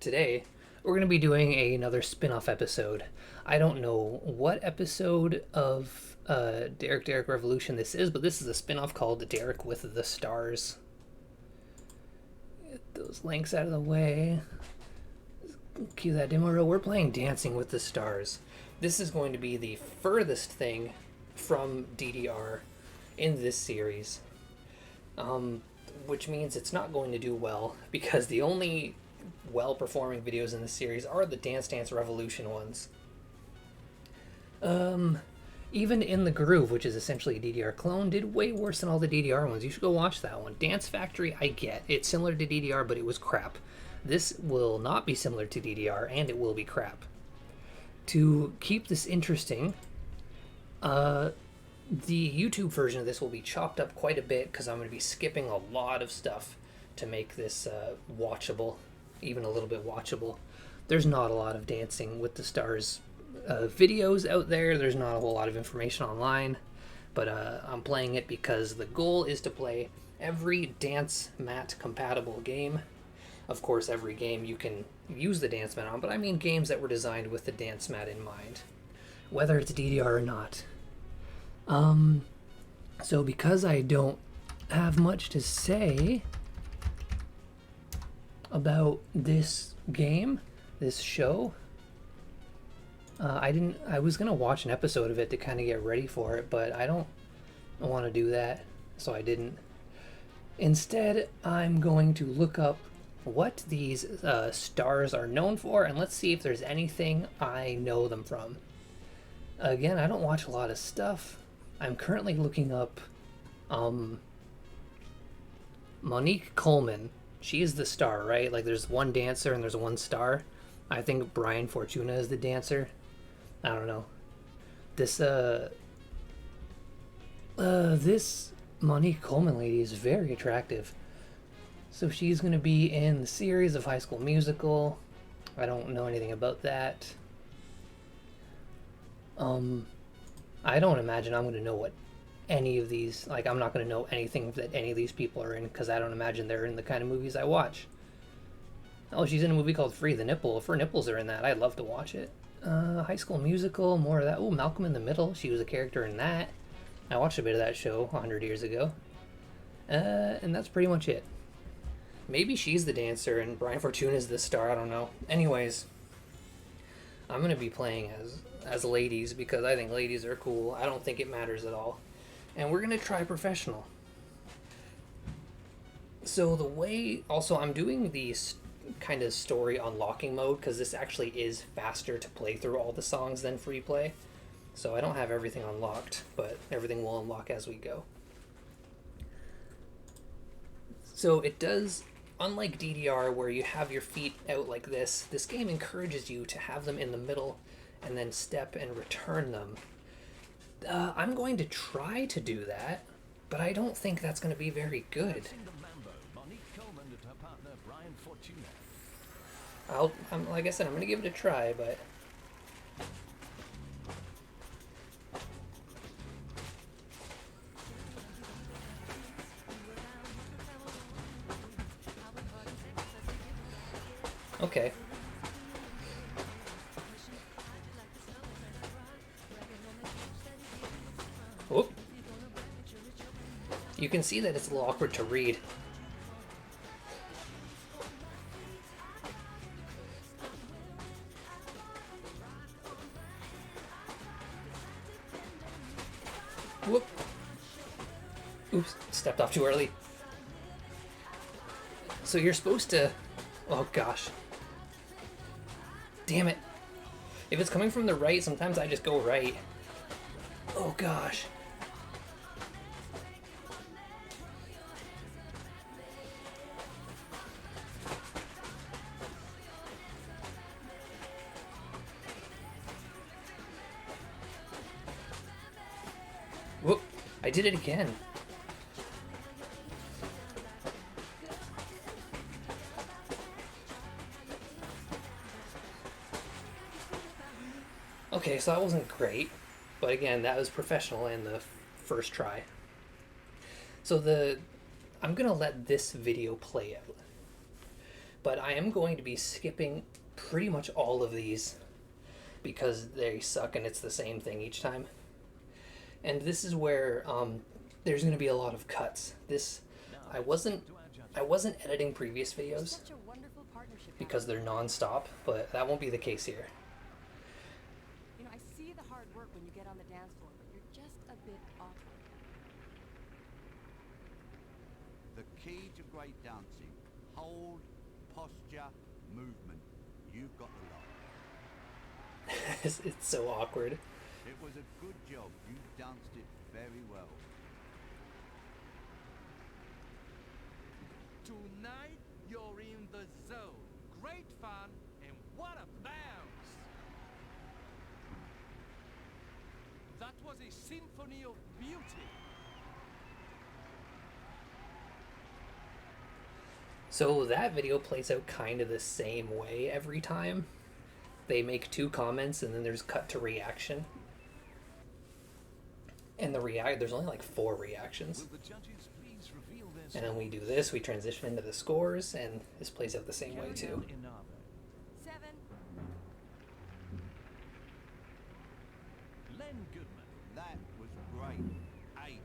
today we're going to be doing another spin-off episode. I don't know what episode of Derek Revolution this is, but this is a spin-off called Derek with the Stars. Get those links out of the way. Cue that demo reel. We're playing Dancing with the Stars. This is going to be the furthest thing from DDR in this series. Which means it's not going to do well, because the only well-performing videos in this series are the Dance Dance Revolution ones. Even In the Groove, which is essentially a DDR clone, did way worse than all the DDR ones. You should go watch that one. Dance Factory, I get. It's similar to DDR, but it was crap. This will not be similar to DDR, and it will be crap. To keep this interesting, the YouTube version of this will be chopped up quite a bit, because I'm going to be skipping a lot of stuff to make this watchable, even a little bit watchable. There's not a lot of Dancing with the Stars videos out there. There's not a whole lot of information online, but I'm playing it because the goal is to play every dance mat compatible game. Of course, every game you can use the dance mat on, but I mean games that were designed with the dance mat in mind, whether it's DDR or not. So because I don't have much to say about this game, this show, I was gonna watch an episode of it to kind of get ready for it, but I don't want to do that, so I didn't. Instead, I'm going to look up what these stars are known for, and let's see if there's anything I know them from. Again, I don't watch a lot of stuff. I'm currently looking up Monique Coleman. She is the star, right? Like, there's one dancer and there's one star. I think Brian Fortuna is the dancer. I don't know. This Monique Coleman lady is very attractive. So she's going to be in the series of High School Musical. I don't know anything about that. I don't imagine I'm going to know what any of these, like, I'm not going to know anything that any of these people are in, because I don't imagine they're in the kind of movies I watch. Oh, she's in a movie called Free the Nipple. If her nipples are in that, I'd love to watch it. High School Musical, more of that. Oh, Malcolm in the Middle. She was a character in that. I watched a bit of that show 100 years ago. And that's pretty much it. Maybe she's the dancer and Brian Fortuna is the star. I don't know. Anyways, I'm going to be playing as ladies because I think ladies are cool. I don't think it matters at all. And we're going to try professional. So the way... Also, I'm doing the kind of story unlocking mode because this actually is faster to play through all the songs than free play. So I don't have everything unlocked, but everything will unlock as we go. So it does... Unlike DDR, where you have your feet out like this game encourages you to have them in the middle and then step and return them. I'm going to try to do that, but I don't think that's going to be very good. Like I said, I'm going to give it a try, but... Okay. Whoop. You can see that it's a little awkward to read. Whoop. Oops, stepped off too early. So you're supposed to... Oh gosh. Damn it. If it's coming from the right, sometimes I just go right. Oh gosh. Whoop. I did it again. Okay, so that wasn't great, but again, that was professional in the first try. So I'm gonna let this video play out. But I am going to be skipping pretty much all of these because they suck and it's the same thing each time. And this is where there's going to be a lot of cuts. I wasn't editing previous videos because they're non-stop, but that won't be the case here. You know, I see the hard work when you get on the dance floor, but you're just a bit awkward. The key to great dancing: hold, posture, movement. You've got the lot. It's so awkward. It was a good job. You danced it very well. Tonight, you're in the zone. Great fun, and what a bounce! That was a symphony of beauty. So that video plays out kind of the same way every time. They make 2 comments and then there's cut to reaction. And there's only like 4 reactions. Will the judges please reveal their And then we do this, we transition into the scores, and this plays out the same way too. 7. Len Goodman. That was great. 8.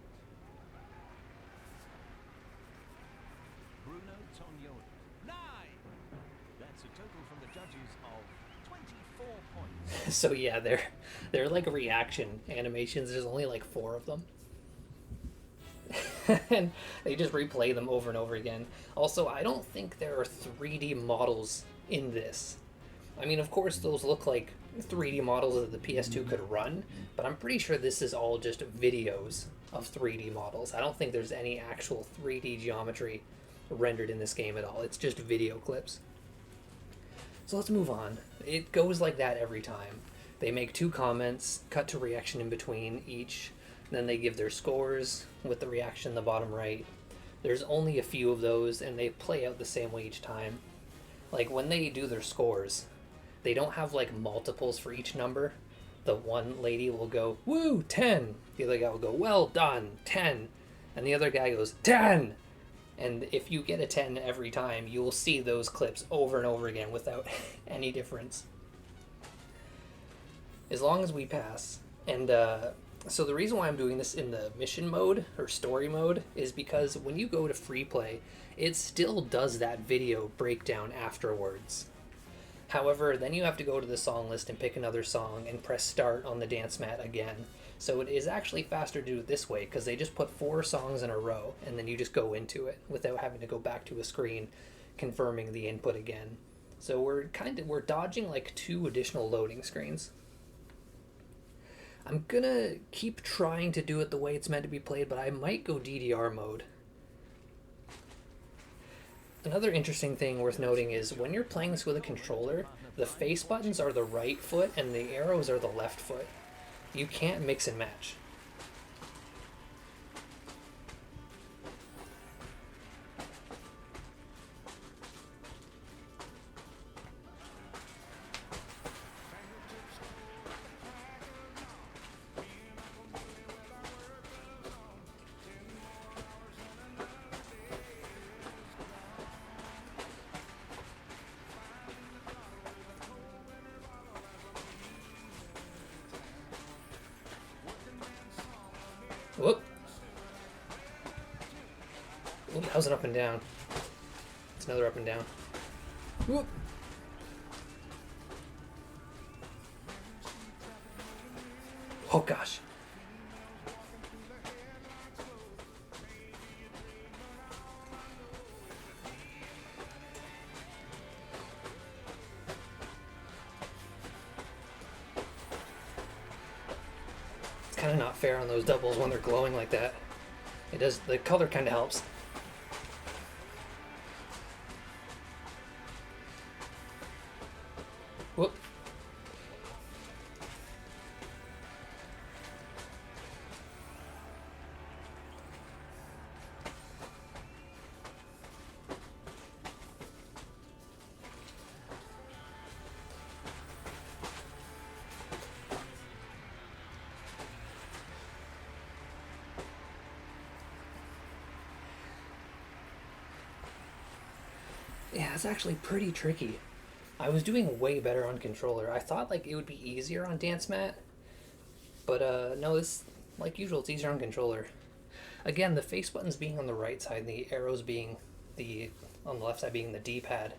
Bruno Tognoli. 9. That's a total from the judges of 24 points. So yeah, they're like reaction animations. There's only like 4 of them. And they just replay them over and over again. Also, I don't think there are 3D models in this. I mean, of course, those look like 3D models that the PS2 could run, but I'm pretty sure this is all just videos of 3D models. I don't think there's any actual 3D geometry rendered in this game at all. It's just video clips. So let's move on. It goes like that every time. They make 2 comments, cut to reaction in between each, then they give their scores with the reaction in the bottom right. There's only a few of those, and they play out the same way each time. Like, when they do their scores, they don't have, like, multiples for each number. The one lady will go, woo, 10. The other guy will go, well done, 10. And the other guy goes, 10! And if you get a 10 every time, you will see those clips over and over again without any difference. As long as we pass. And so the reason why I'm doing this in the mission mode, or story mode, is because when you go to free play, it still does that video breakdown afterwards. However, then you have to go to the song list and pick another song and press start on the dance mat again. So it is actually faster to do it this way, because they just put 4 songs in a row, and then you just go into it without having to go back to a screen confirming the input again. So we're dodging like 2 additional loading screens. I'm gonna keep trying to do it the way it's meant to be played, but I might go DDR mode. Another interesting thing worth noting is when you're playing this with a controller, the face buttons are the right foot and the arrows are the left foot. You can't mix and match. Whoop. Ooh, that was an up and down. It's another up and down. Whoop. Oh gosh. It's kind of not fair on those doubles when they're glowing like that. It does, the color kind of helps. Whoop. That's actually pretty tricky. I was doing way better on controller. I thought like it would be easier on dance mat, but no, this, like usual, it's easier on controller. Again, the face buttons being on the right side and the arrows being on the left side being the D-pad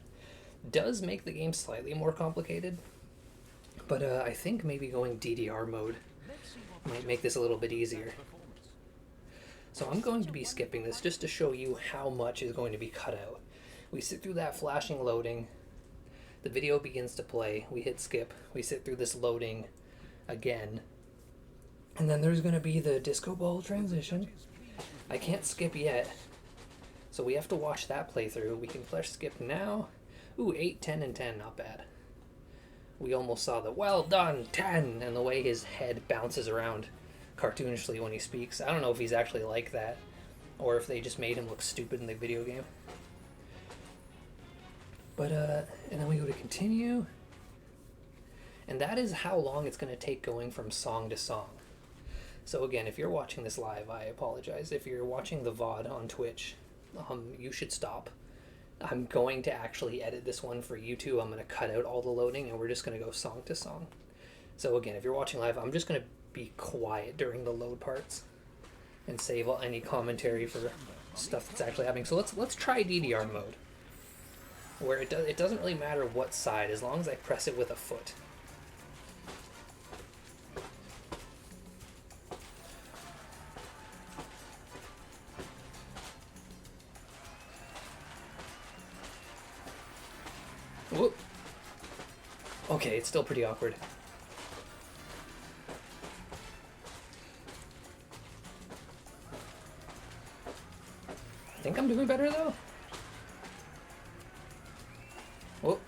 does make the game slightly more complicated. But I think maybe going DDR mode might make this a little bit easier. So I'm going to be skipping this just to show you how much is going to be cut out. We sit through that flashing loading, the video begins to play, we hit skip, we sit through this loading again, and then there's going to be the disco ball transition. I can't skip yet, so we have to watch that playthrough. We can flash skip now. Ooh, 8, 10, and 10, not bad. We almost saw the well done 10 and the way his head bounces around cartoonishly when he speaks. I don't know if he's actually like that or if they just made him look stupid in the video game. But and then we go to continue, and that is how long it's going to take going from song to song. So again, if you're watching this live, I apologize. If you're watching the VOD on Twitch, you should stop. I'm going to actually edit this one for YouTube. I'm going to cut out all the loading and we're just going to go song to song. So again, if you're watching live, I'm just going to be quiet during the load parts and save any commentary for stuff that's actually happening. So let's try DDR mode, where it doesn't really matter what side as long as I press it with a foot. Whoop. Okay, it's still pretty awkward. I think I'm doing better though. Whoop.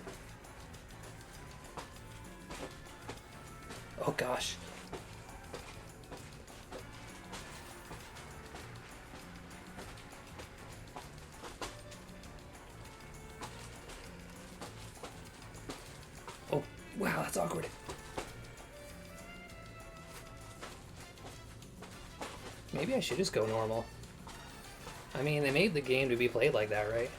Oh gosh. Oh, wow, that's awkward. Maybe I should just go normal. I mean, they made the game to be played like that, right?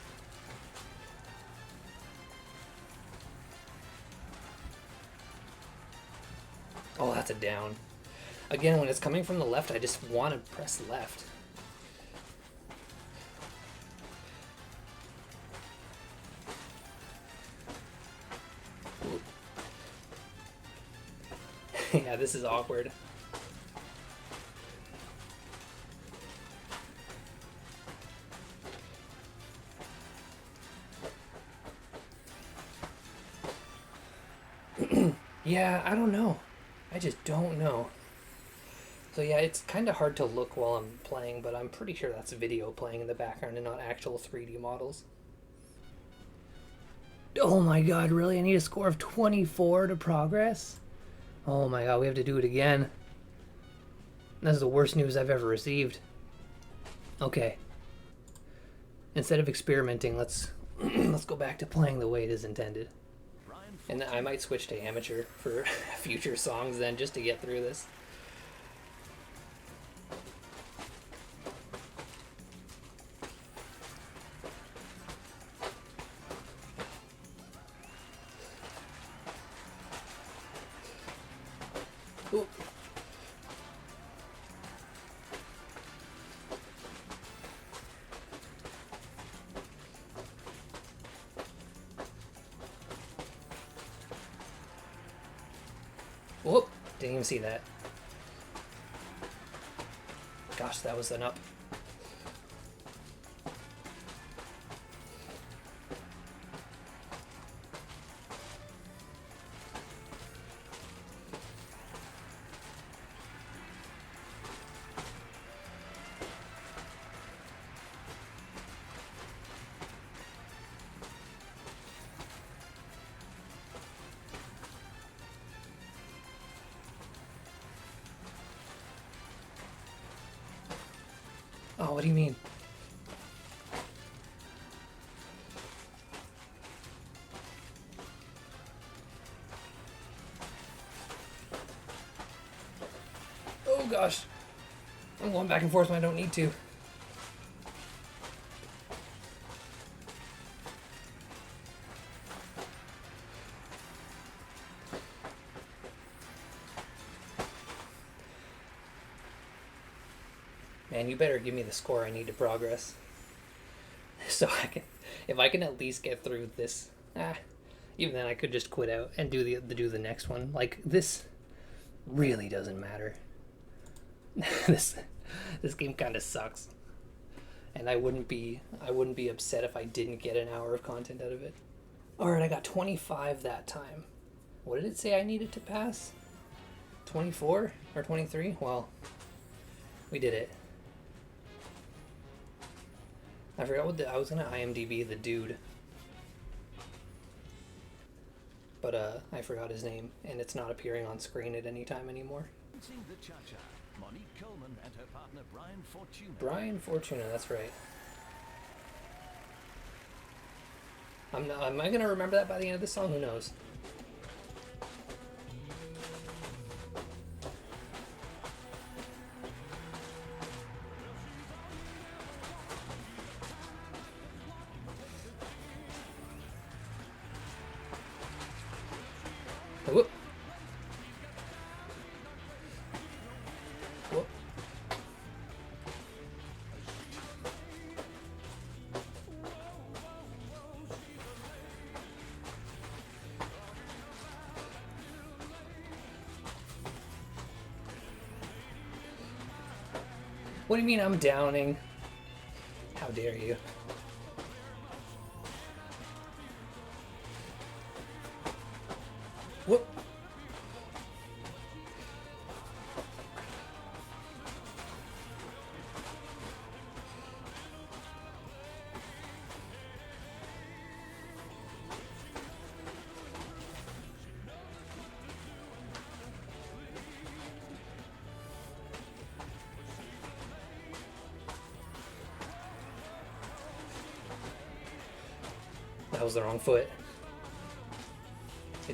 Oh, that's a down. Again, when it's coming from the left, I just want to press left. Yeah, this is awkward. Yeah, I don't know. I just don't know. So yeah, it's kind of hard to look while I'm playing, but I'm pretty sure that's video playing in the background and not actual 3D models. Oh my god, really? I need a score of 24 to progress? Oh my god, we have to do it again. That's the worst news I've ever received. Okay. Instead of experimenting, let's let's go back to playing the way it is intended. And I might switch to amateur for future songs then, just to get through this. Ooh. Whoop! Didn't even see that. Gosh, that was an up. Oh, what do you mean? Oh gosh. I'm going back and forth when I don't need to. Man, you better give me the score I need to progress. So I can, if I can at least get through this, even then I could just quit out and do the next one. Like, this really doesn't matter. this game kind of sucks. And I wouldn't be upset if I didn't get an hour of content out of it. Alright, I got 25 that time. What did it say I needed to pass? 24 or 23? Well, we did it. I forgot what I was gonna IMDb the dude, but I forgot his name, and it's not appearing on screen at any time anymore. Dancing the Cha-Cha, Monique Coleman and her partner Brian Fortuna. Brian Fortuna, that's right. Am I gonna remember that by the end of this song? Who knows? Whoop. Whoop. What do you mean I'm downing? How dare you? Whoop. That was the wrong foot. It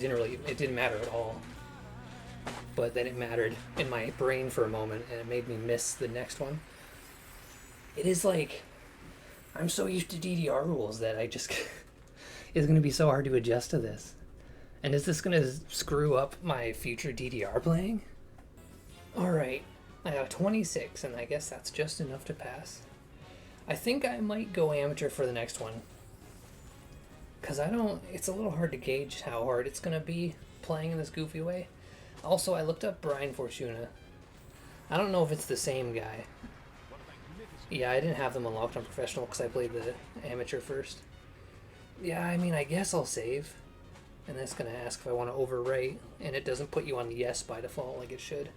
didn't matter at all. But then it mattered in my brain for a moment, and it made me miss the next one. It is like, I'm so used to DDR rules that I just, it's going to be so hard to adjust to this. And is this going to screw up my future DDR playing? Alright, I got 26, and I guess that's just enough to pass. I think I might go amateur for the next one. Because it's a little hard to gauge how hard it's going to be playing in this goofy way. Also, I looked up Brian Fortuna. I don't know if it's the same guy. Yeah, I didn't have them unlocked on professional because I played the amateur first. Yeah, I mean, I guess I'll save. And that's going to ask if I want to overwrite. And it doesn't put you on yes by default like it should.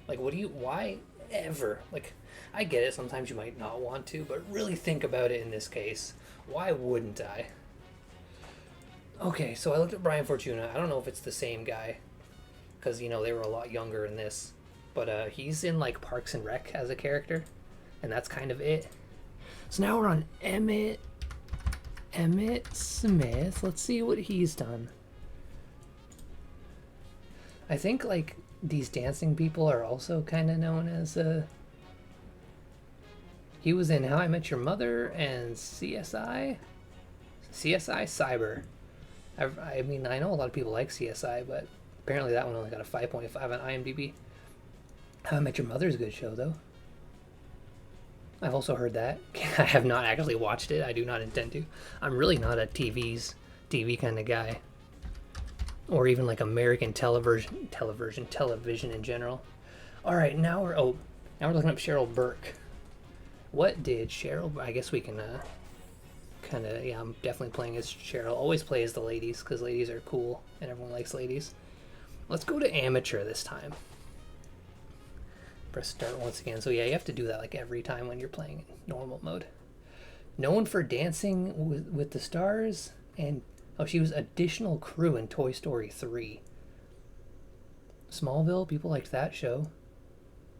Like, why ever? Like, I get it, sometimes you might not want to, but really think about it in this case. Why wouldn't I? Okay, so I looked at Brian Fortuna. I don't know if it's the same guy, because, you know, they were a lot younger in this. But he's in, like, Parks and Rec as a character, and that's kind of it. So now we're on Emmett Smith. Let's see what he's done. I think, like, these dancing people are also kind of known as, he was in How I Met Your Mother and CSI Cyber. I mean, I know a lot of people like CSI, but apparently that one only got a 5.5 on IMDb. How I Met Your Mother is a good show, though. I've also heard that. I have not actually watched it. I do not intend to. I'm really not a TV kind of guy. Or even like American television in general. Alright, now we're looking up Cheryl Burke. What did Cheryl... I guess we can... yeah, I'm definitely playing as Cheryl. Always play as the ladies, because ladies are cool, and everyone likes ladies. Let's go to amateur this time. Press start once again. So yeah, you have to do that like every time when you're playing normal mode. Known for Dancing with the Stars, and she was additional crew in Toy Story 3. Smallville, people liked that show.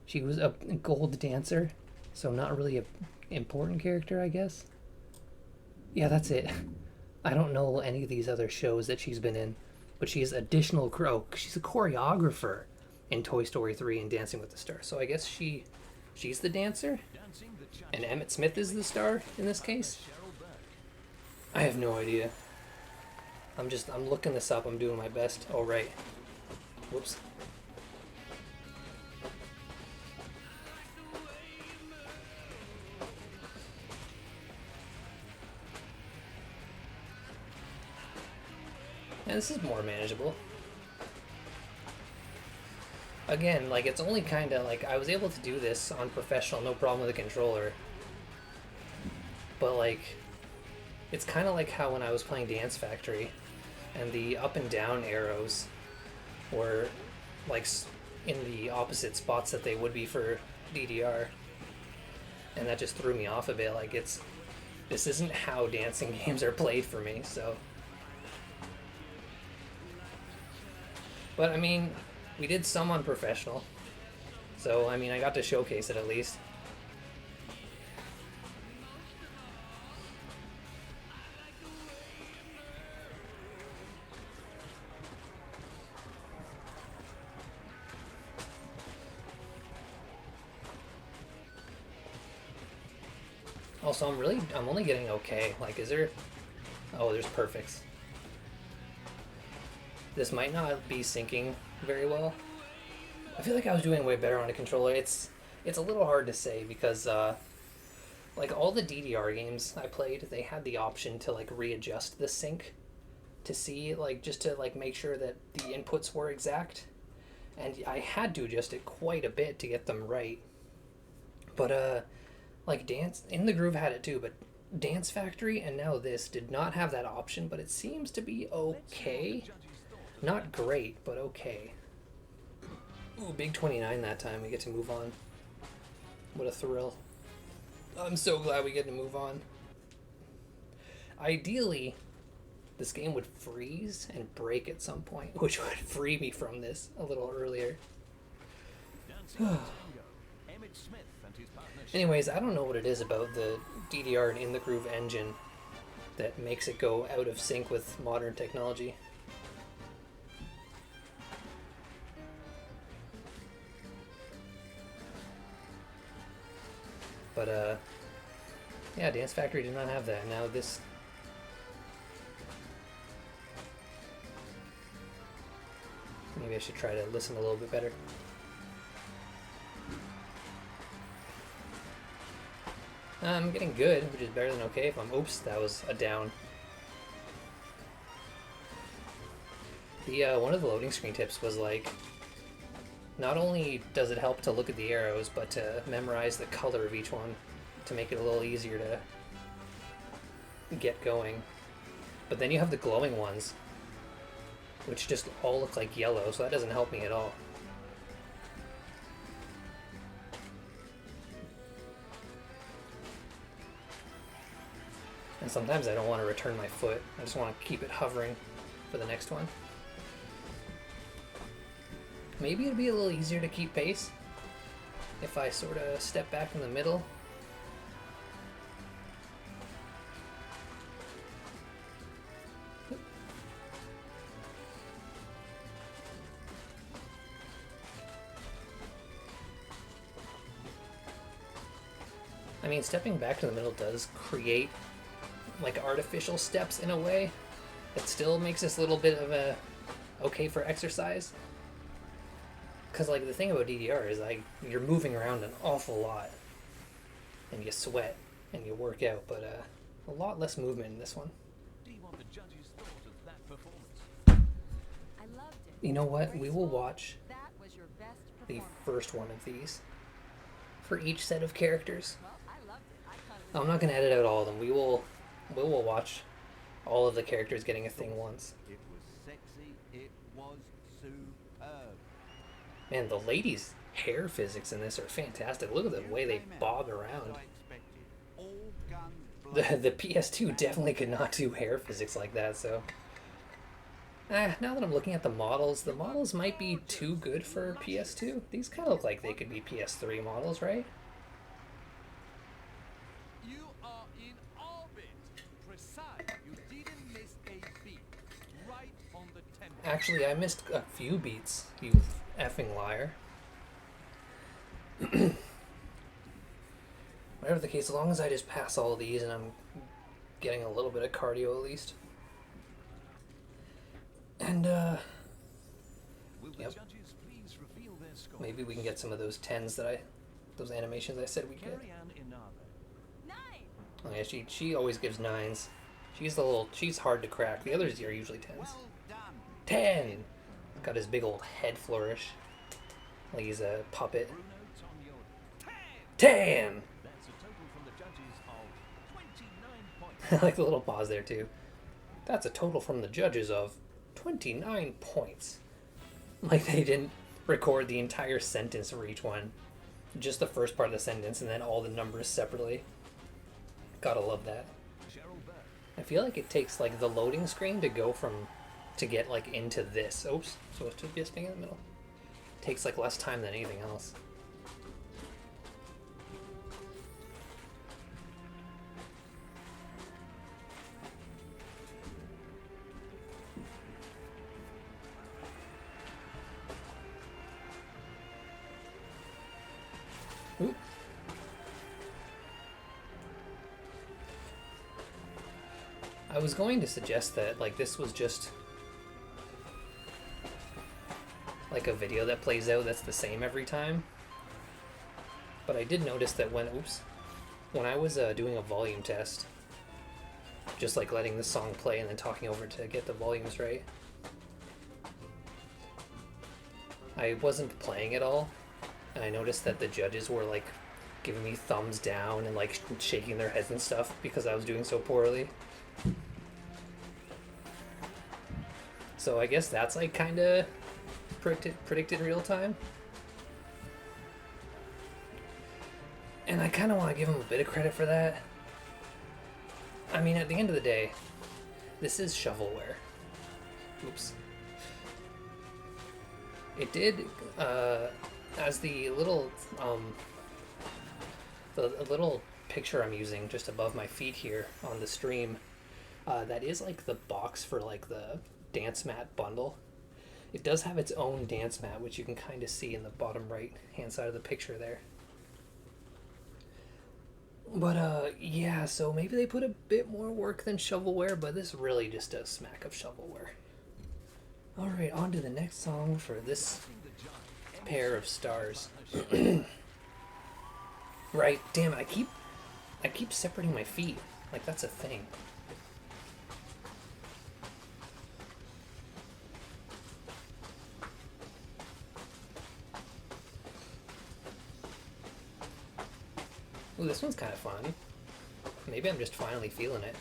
She was a gold dancer, so not really a important character, I guess. Yeah, that's it. I don't know any of these other shows that she's been in, but she's additional crew. Oh, she's a choreographer in Toy Story 3 and Dancing with the Stars. So I guess she's the dancer, and Emmett Smith is the star in this case. I have no idea. I'm looking this up. I'm doing my best. Oh, right. Whoops. And this is more manageable. Again, like, it's only kind of, like, I was able to do this on professional, no problem with the controller. But, like, it's kind of like how when I was playing Dance Factory, and the up and down arrows were, like, in the opposite spots that they would be for DDR. And that just threw me off a bit. Like, this isn't how dancing games are played for me, so. But, I mean, we did some on professional. So, I mean, I got to showcase it at least. Also, I'm only getting okay. Like, is there... Oh, there's perfects. This might not be syncing very well. I feel like I was doing way better on a controller. It's a little hard to say because, like, all the DDR games I played, they had the option to, like, readjust the sync to see, like, just to, like, make sure that the inputs were exact. And I had to adjust it quite a bit to get them right. But, like, In the Groove had it too, but Dance Factory and now this did not have that option, but it seems to be okay. Not great, but okay. Ooh, big 29 that time. We get to move on. What a thrill. I'm so glad we get to move on. Ideally, this game would freeze and break at some point, which would free me from this a little earlier. Anyways, I don't know what it is about the DDR and In the Groove engine that makes it go out of sync with modern technology. But, yeah, Dance Factory did not have that. Now this... Maybe I should try to listen a little bit better. I'm getting good, which is better than okay if I'm... Oops, that was a down. The, one of the loading screen tips was like... Not only does it help to look at the arrows, but to memorize the color of each one to make it a little easier to get going. But then you have the glowing ones, which just all look like yellow, so that doesn't help me at all. And sometimes I don't want to return my foot, I just want to keep it hovering for the next one. Maybe it'd be a little easier to keep pace if I sort of step back in the middle. I mean, stepping back to the middle does create like artificial steps in a way that still makes this a little bit of a okay for exercise. Because, like, the thing about DDR is, like, you're moving around an awful lot. And you sweat. And you work out. But, a lot less movement in this one. Do you want the judges' thought of that performance? I loved it. You know what? We will watch That was your best the performance. first one of these. For each set of characters. Well, I loved it. I thought it was I'm not going to edit out all of them. We will watch all of the characters getting a thing once. It was sexy. It was superb. Man, the ladies' hair physics in this are fantastic. Look at the way they bob around. All guns The PS2 definitely could not do hair physics like that, so... now that I'm looking at the models might be too good for PS2. These kind of look like they could be PS3 models, right? You are in orbit. Precise. You didn't miss a beat. Right on the tempo. Actually, I missed a few beats, you effing liar. Whatever the case, as long as I just pass all these and I'm getting a little bit of cardio at least. And, Will the yep. judges please reveal their score? Maybe we can get some of those 10s those animations I said we'd get. Carrie Ann Inaba. 9. Oh yeah, she always gives 9s. She's hard to crack. The others are usually 10s. well done. 10. Got his big old head flourish. Like he's a puppet. Bruno Tonioli. 10! 10. That's a total from the judges of 29 points. I like the little pause there too. That's a total from the judges of 29 points. Like they didn't record the entire sentence for each one. Just the first part of the sentence and then all the numbers separately. Gotta love that. Cheryl Burke. I feel like it takes like the loading screen to go from to get like into this. Oops, so it's just being in the middle. Takes like less time than anything else. Oop. I was going to suggest that like this was just like a video that plays out that's the same every time. But I did notice that when I was doing a volume test, just like letting the song play and then talking over to get the volumes right, I wasn't playing at all, and I noticed that the judges were like giving me thumbs down and like shaking their heads and stuff because I was doing so poorly. So I guess that's like kind of predicted in real time. And I kind of want to give him a bit of credit for that. I mean, at the end of the day, this is shovelware. Oops. It did, as the little picture I'm using just above my feet here on the stream, that is like the box for like the dance mat bundle. It does have its own dance mat, which you can kind of see in the bottom right hand side of the picture there. But yeah, so maybe they put a bit more work than shovelware, but this really just does smack of shovelware. Alright, on to the next song for this pair of stars. Right, damn it, I keep separating my feet. Like that's a thing. Ooh, this one's kind of fun. Maybe I'm just finally feeling it.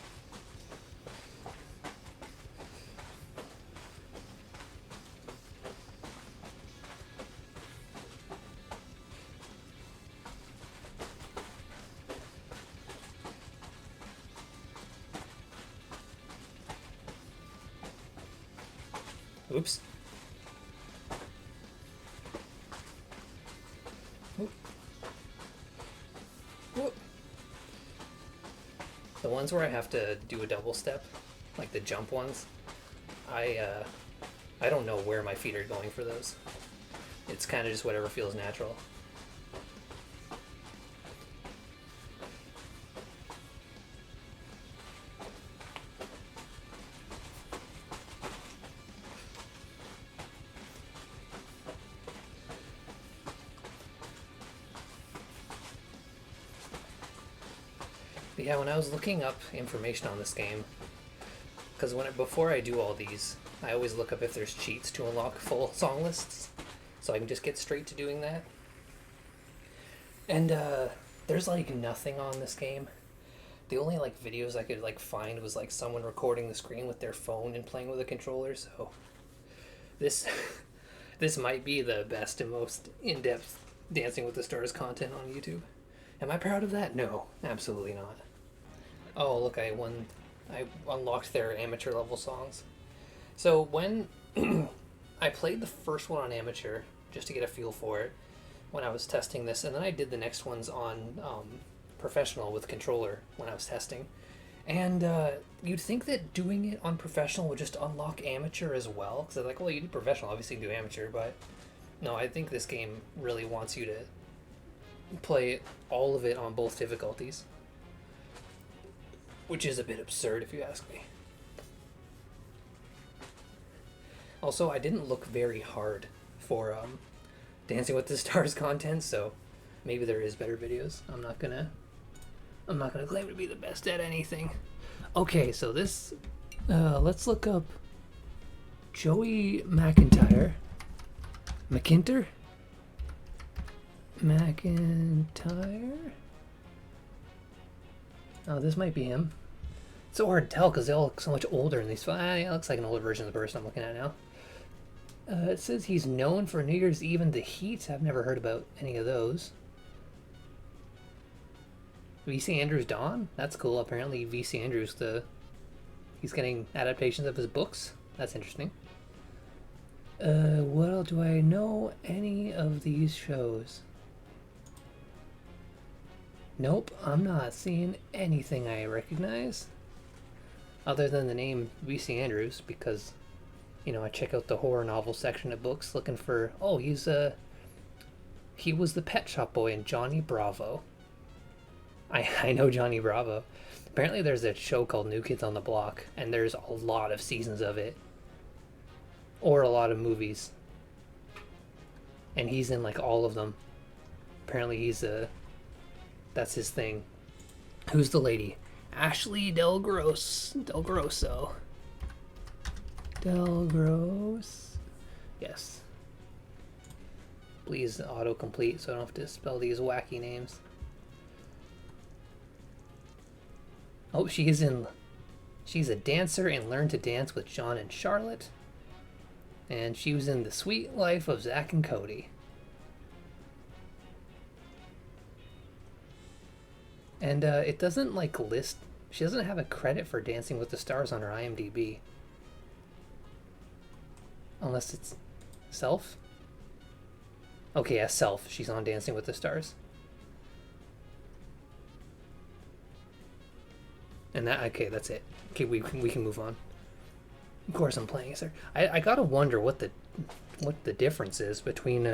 Oops. Whoop. The ones where I have to do a double step, like the jump ones, I don't know where my feet are going for those. It's kind of just whatever feels natural. But yeah, when I was looking up information on this game, because before I do all these, I always look up if there's cheats to unlock full song lists, so I can just get straight to doing that. And there's like nothing on this game. The only like videos I could like find was like someone recording the screen with their phone and playing with a controller. So this this might be the best and most in-depth Dancing with the Stars content on YouTube. Am I proud of that? No, absolutely not. Oh, look, I unlocked their amateur level songs. So when I played the first one on amateur, just to get a feel for it, when I was testing this, and then I did the next ones on professional with controller when I was testing. And you'd think that doing it on professional would just unlock amateur as well, because they're like, well, you do professional, obviously you can do amateur, but no, I think this game really wants you to play all of it on both difficulties, which is a bit absurd if you ask me. Also, I didn't look very hard for Dancing with the Stars content, so maybe there is better videos. I'm not gonna claim to be the best at anything. Okay, so this let's look up Joey McIntyre. McIntyre? McIntyre? Oh, this might be him. It's so hard to tell because they all look so much older in these. It looks like an older version of the person I'm looking at now. It says he's known for New Year's Eve and The Heat. I've never heard about any of those. VC Andrews Dawn? That's cool. Apparently VC Andrews, he's getting adaptations of his books. That's interesting. Well, do I know any of these shows? Nope, I'm not seeing anything I recognize. Other than the name VC Andrews, because, you know, I check out the horror novel section of books looking for, oh, he was the Pet Shop Boy in Johnny Bravo. I know Johnny Bravo. Apparently there's a show called New Kids on the Block, and there's a lot of seasons of it. Or a lot of movies. And he's in like all of them. Apparently that's his thing. Who's the lady? Ashley Del Grosso. Yes. Please autocomplete so I don't have to spell these wacky names. Oh, she's a dancer in Learn to Dance with John and Charlotte. And she was in The Sweet Life of Zach and Cody. And it doesn't like list, she doesn't have a credit for Dancing with the Stars on her IMDb. Unless it's Self? Okay, yeah, Self. She's on Dancing with the Stars. And okay, that's it. Okay, we can move on. Of course I'm playing, sir. I gotta wonder what the difference is between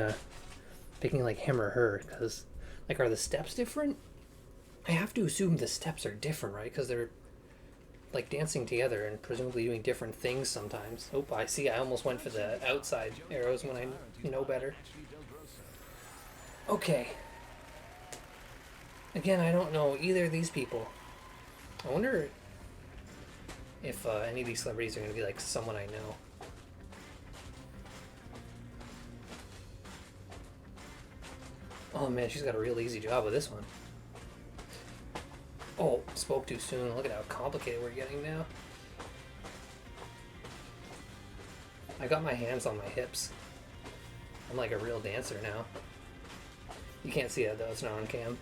picking like him or her, because like are the steps different? I have to assume the steps are different, right? Because they're like dancing together and presumably doing different things sometimes. Oh, I see. I almost went for the outside arrows when I know better. Okay. Again, I don't know either of these people. I wonder if any of these celebrities are going to be like someone I know. Oh man, she's got a real easy job with this one. Oh, spoke too soon. Look at how complicated we're getting now. I got my hands on my hips. I'm like a real dancer now. You can't see that though, it's not on cam.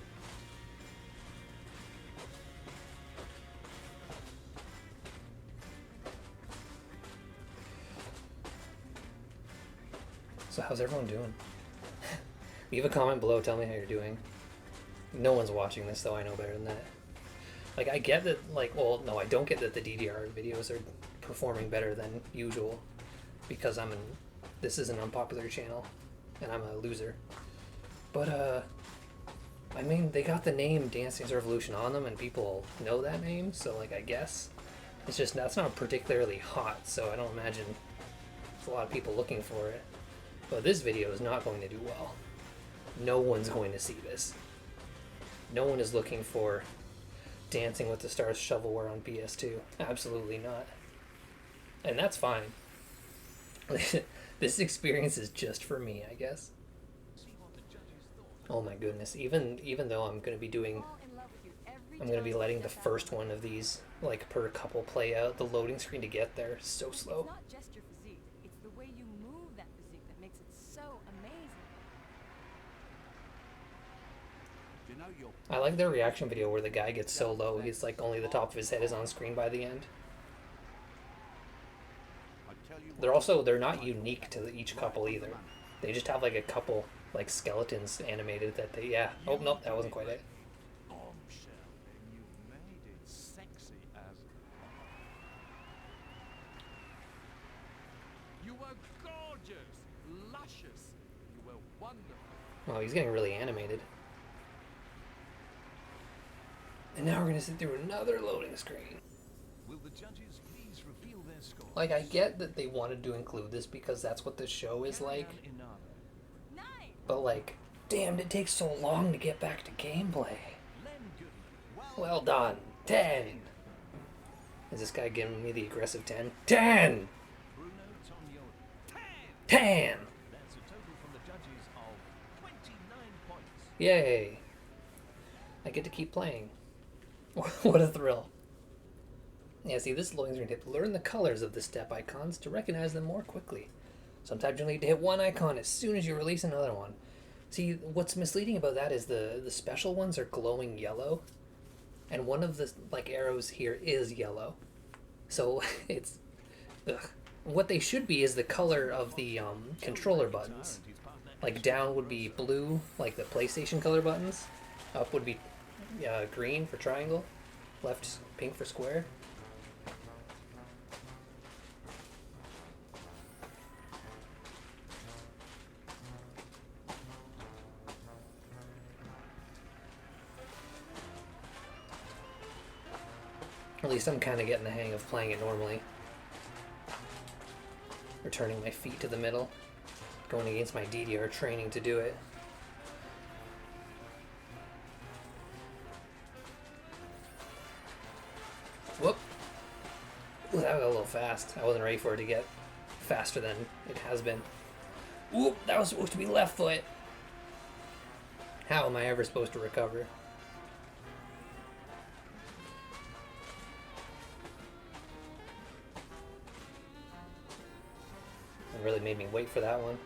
So how's everyone doing? Leave a comment below, tell me how you're doing. No one's watching this though, I know better than that. Like, I get that, like, well, no, I don't get that the DDR videos are performing better than usual because this is an unpopular channel and I'm a loser. But, I mean, they got the name Dance Dance Revolution on them and people know that name, so, like, I guess it's just, that's not particularly hot, so I don't imagine there's a lot of people looking for it. But this video is not going to do well. No one's going to see this. No one is looking for Dancing with the Stars shovelware on PS2. Absolutely not. And that's fine. This experience is just for me, I guess. Oh my goodness. Even though I'm going to be doing... I'm going to be letting the first one of these, like, per couple play out. The loading screen to get there is so slow. It's not just your physique, it's the way you move that physique that makes it so amazing. You know your I like their reaction video where the guy gets so low, he's like only the top of his head is on screen by the end. They're not unique to each couple either. They just have like a couple like skeletons animated that they, yeah. Oh, nope, that wasn't quite it. Bombshell, and you've made it sexy as... You were gorgeous, luscious, you were wonderful. Oh, he's getting really animated. And now we're gonna sit through another loading screen. Will the judges please reveal their scores? Like, I get that they wanted to include this because that's what the show is like, Nine! but like, damn, it takes so long to get back to gameplay. Well done. 10. Is this guy giving me the aggressive 10? 10! Bruno, Tonya, 10! That's a total from the judges of 29 points. Yay! I get to keep playing. What a thrill. Yeah, see, this loading screen tip. Learn the colors of the step icons to recognize them more quickly. Sometimes you'll need to hit one icon as soon as you release another one. See, what's misleading about that is the special ones are glowing yellow, and one of the like arrows here is yellow. So it's... Ugh. What they should be is the color of the controller buttons. Like down would be blue, like the PlayStation color buttons. Up would be green for triangle. Left pink for square. At least I'm kind of getting the hang of playing it normally. Returning my feet to the middle. Going against my DDR training to do it. Whoop! Ooh, that was a little fast. I wasn't ready for it to get faster than it has been. Ooh, that was supposed to be left foot. How am I ever supposed to recover? It really made me wait for that one.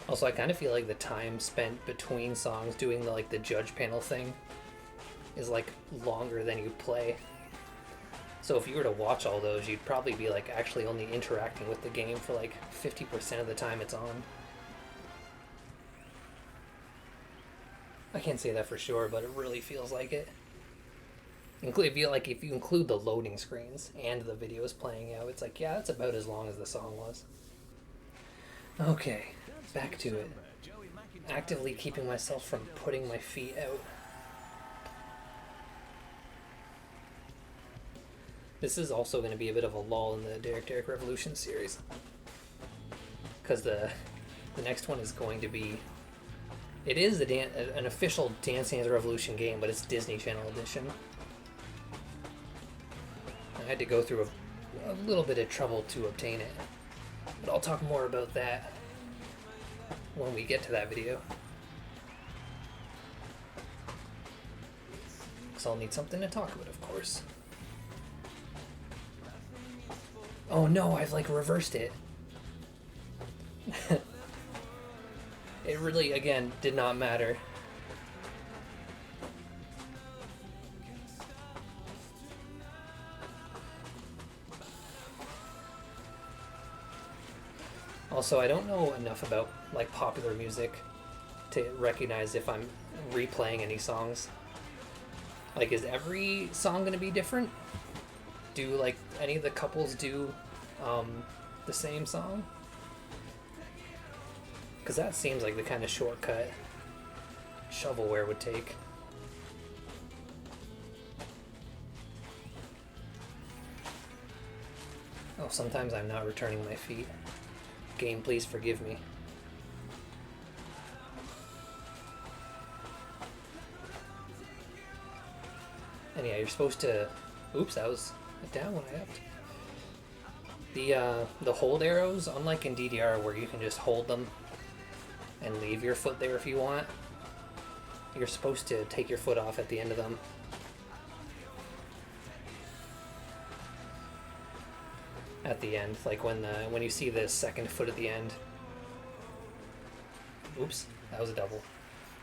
Also, I kind of feel like the time spent between songs doing the judge panel thing is like longer than you play. So if you were to watch all those, you'd probably be like actually only interacting with the game for like 50% of the time it's on. I can't say that for sure, but it really feels like it. If you include the loading screens and the videos playing out, it's like, yeah, that's about as long as the song was. Okay, back to it. Actively keeping myself from putting my feet out. This is also going to be a bit of a lull in the Derek Revolution series. Because the next one is going to be... It is an official Dance Dance Revolution game, but it's Disney Channel edition. I had to go through a little bit of trouble to obtain it. But I'll talk more about that when we get to that video. Because I'll need something to talk about, of course. Oh no, I've like reversed it. It really, again, did not matter. Also, I don't know enough about like popular music to recognize if I'm replaying any songs. Like, is every song going to be different? Do like any of the couples do the same song? Because that seems like the kind of shortcut shovelware would take. Oh, sometimes I'm not returning my feet. Game, please forgive me. And yeah, you're supposed to... Oops, that was down when I upped. The hold arrows, unlike in DDR where you can just hold them and leave your foot there if you want, you're supposed to take your foot off at the end of them. At the end, like when you see the second foot at the end. Oops, that was a double.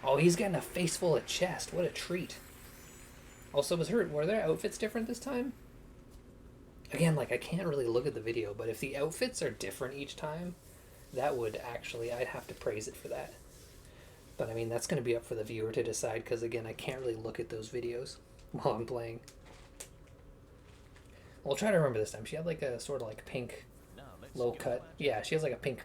Oh, he's getting a face full of chest. What a treat. Also, were their outfits different this time? Again, like, I can't really look at the video, but if the outfits are different each time, that would actually, I'd have to praise it for that. But I mean, that's going to be up for the viewer to decide, because again, I can't really look at those videos while I'm playing. We'll try to remember this time. She had like a sort of like pink low cut. Yeah, she has like a pink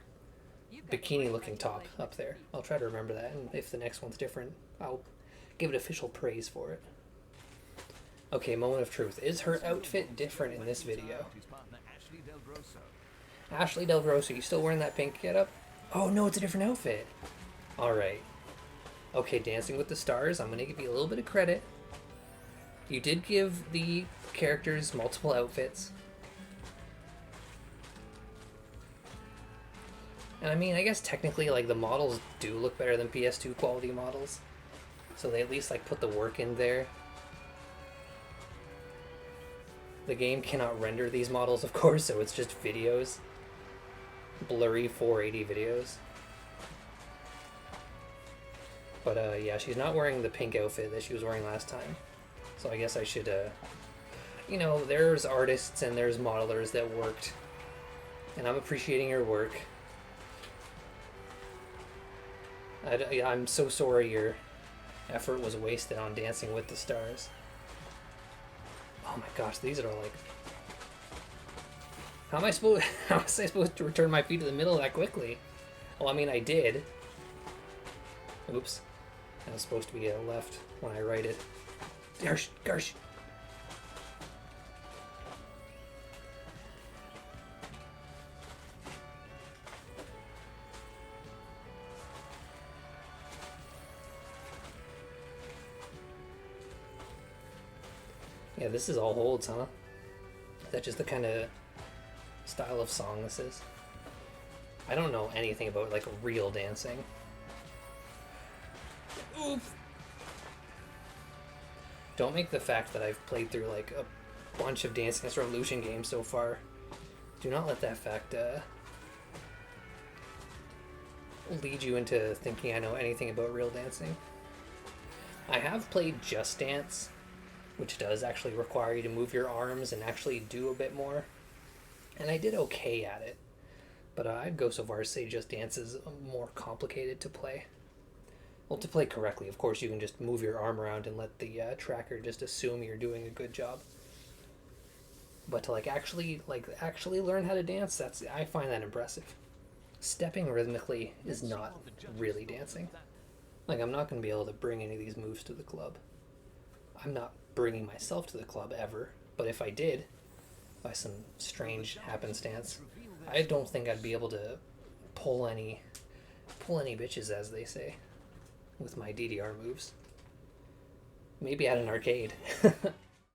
bikini looking top up there. I'll try to remember that, and if the next one's different, I'll give it official praise for it. Okay, moment of truth. Is her outfit different in this video? Ashley Del Grosso, you still wearing that pink getup? Oh no, it's a different outfit. Alright. Okay, Dancing with the Stars, I'm going to give you a little bit of credit. You did give the characters multiple outfits. And I mean, I guess technically, like, the models do look better than PS2 quality models. So they at least, like, put the work in there. The game cannot render these models, of course, so it's just videos. Blurry 480 videos. But, yeah, she's not wearing the pink outfit that she was wearing last time. So I guess I should, you know, there's artists and there's modelers that worked. And I'm appreciating your work. I'm so sorry your effort was wasted on Dancing with the Stars. Oh my gosh, these are like... How was I supposed to return my feet to the middle that quickly? Well, I mean, I did. Oops. That was supposed to be a left when I righted. Garsh, garsh. Yeah, this is all holds, huh? Is that just the kind of style of song this is? I don't know anything about, like, real dancing. Oof! Don't make the fact that I've played through, like, a bunch of Dance Dance Revolution games so far. Do not let that fact, lead you into thinking I know anything about real dancing. I have played Just Dance, which does actually require you to move your arms and actually do a bit more. And I did okay at it. But I'd go so far as to say Just Dance is more complicated to play. Well, to play correctly, of course, you can just move your arm around and let the tracker just assume you're doing a good job. But to actually learn how to dance, I find that impressive. Stepping rhythmically is not really dancing. Like, I'm not going to be able to bring any of these moves to the club. I'm not bringing myself to the club ever, but if I did, by some strange happenstance, I don't think I'd be able to pull any bitches, as they say, with my DDR moves. Maybe at an arcade.